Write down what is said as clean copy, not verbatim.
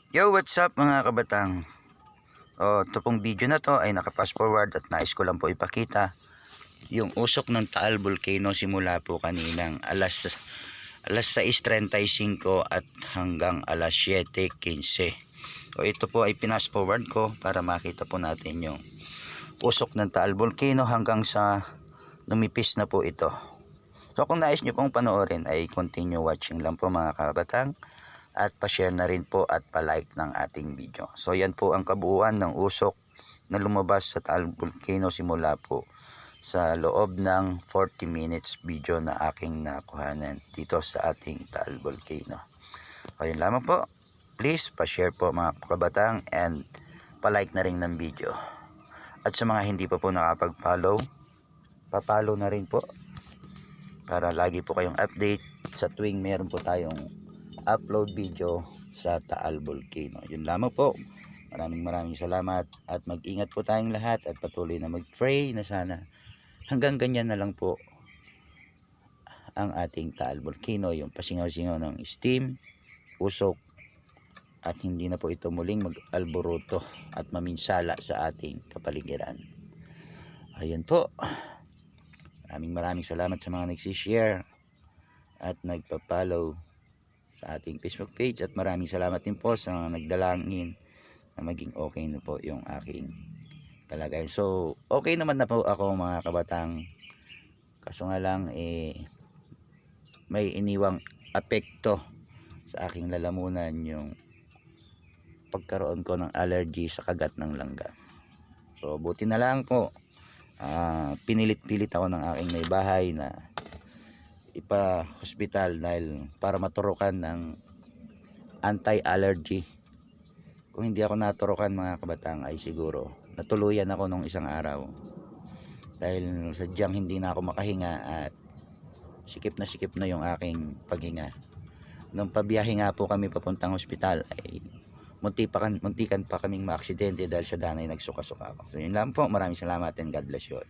Yo, what's up mga kabatang? Ito pong video na to ay naka-fast forward at nais ko lang po ipakita yung usok ng Taal Volcano simula po kaninang alas 6:35 at hanggang alas 7:15. Ito po ay pinas forward ko para makita po natin yung usok ng Taal Volcano hanggang sa lumipis na po ito. So kung nais nyo pong panoorin ay continue watching lang po mga kabatang, at pa-share na rin po at pa-like ng ating video. So yan po ang kabuuan ng usok na lumabas sa Taal Volcano simula po sa loob ng 40 minutes video na aking nakuhanan dito sa ating Taal Volcano. Ayun lamang po. Please pa-share po mga kabatang and pa-like na rin ng video. At sa mga hindi pa po nakapag-follow, pa-follow na rin po para lagi po kayong update sa tuwing meron po tayong upload video sa Taal Volcano. Yun lamang po. Maraming salamat at mag-ingat po tayong lahat at patuloy na mag-pray na sana hanggang ganyan na lang po ang ating Taal Volcano, yung pasingaw-singaw ng steam, usok, at hindi na po ito muling mag-alboroto at maminsala sa ating kapaligiran. Ayun po. Maraming salamat sa mga nagsishare at nagpa-follow sa ating Facebook page, at maraming salamat din po sa mga nagdalangin na maging okay na po yung aking kalagayan. So okay naman na po ako mga kabatang, kaso nga lang may iniwang apekto sa aking lalamunan yung pagkaroon ko ng allergy sa kagat ng langgam. So buti na lang po pinilit-pilit ako ng aking may bahay na ipa-hospital dahil para maturukan ng anti-allergy. Kung hindi ako naturukan mga kabatang ay siguro natuluyan ako nung isang araw dahil sadyang hindi na ako makahinga at sikip na yung aking paghinga. Nung pabiyahe nga po kami papuntang hospital ay muntikan pa kaming maaksidente dahil sa danay nagsuka-suka ako. So yun lang po, maraming salamat and God bless you all.